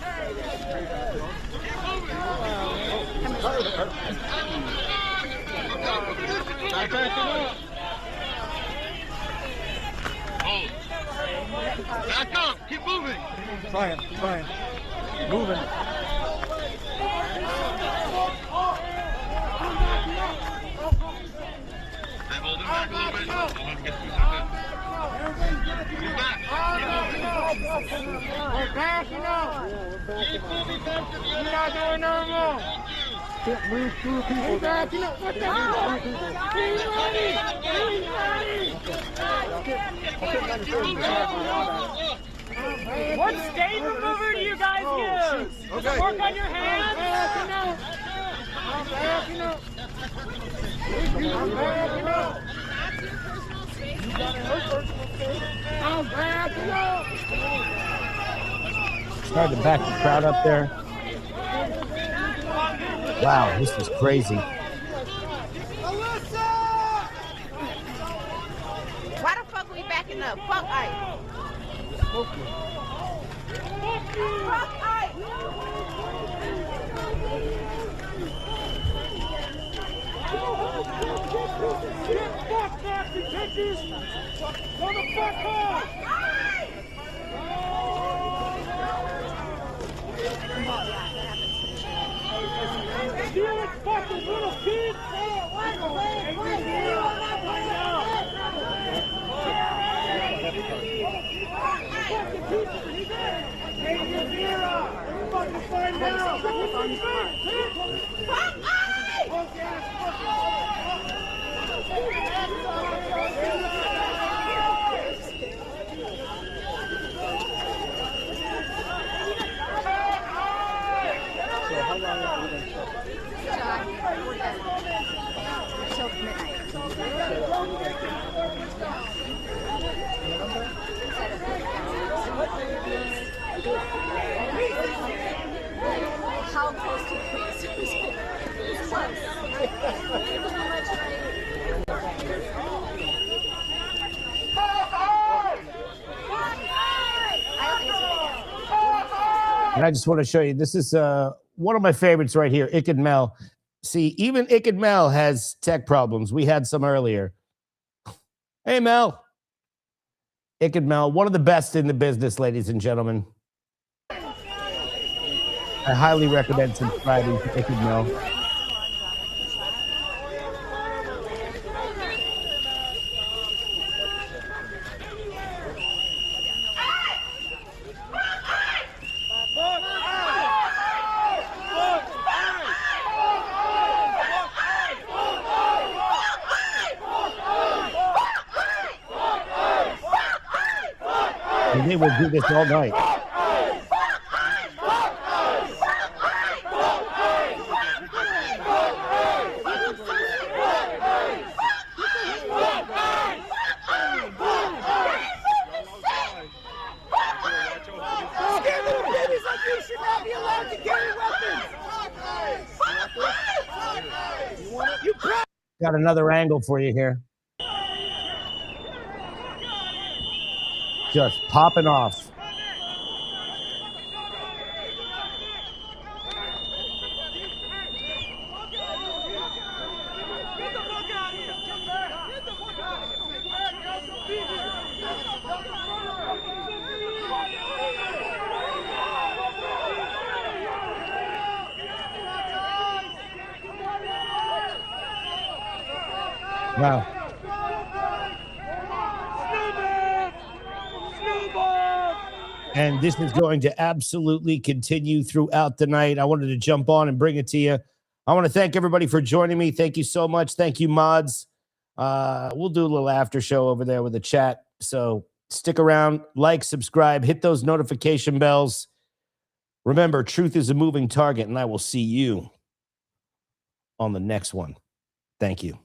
Back up! Keep moving! Trying. Moving. Hold him back a little bit. Don't let him get too high. Move back. We're backing up. Keep moving back to the other. You're not doing nothing wrong. Can't move through people. We're backing up. What the hell? What state remover do you guys use? Does it work on your hands? I'm backing up. I'm backing up. I'm backing up. Starting to back the crowd up there. Wow, this is crazy. Why the fuck we backing up? Fuck Ice. Fuck Ice. Get fucked, Nazi bitches! Motherfucker! Steal it, fucking little kid! Fucking find out! Till midnight. And I just want to show you, this is one of my favorites right here, Ick and Mel. See, even Ick and Mel has tech problems. We had some earlier. Hey, Mel. Ick and Mel, one of the best in the business, ladies and gentlemen. I highly recommend subscribing to Ick and Mel. And they will do this all night. Scared little babies like you should not be allowed to carry weapons. Got another angle for you here. Just popping off. Wow. And this is going to absolutely continue throughout the night. I wanted to jump on and bring it to you. I want to thank everybody for joining me. Thank you so much. Thank you, mods. We'll do a little after show over there with the chat. So stick around, like, subscribe, hit those notification bells. Remember, truth is a moving target, and I will see you on the next one. Thank you.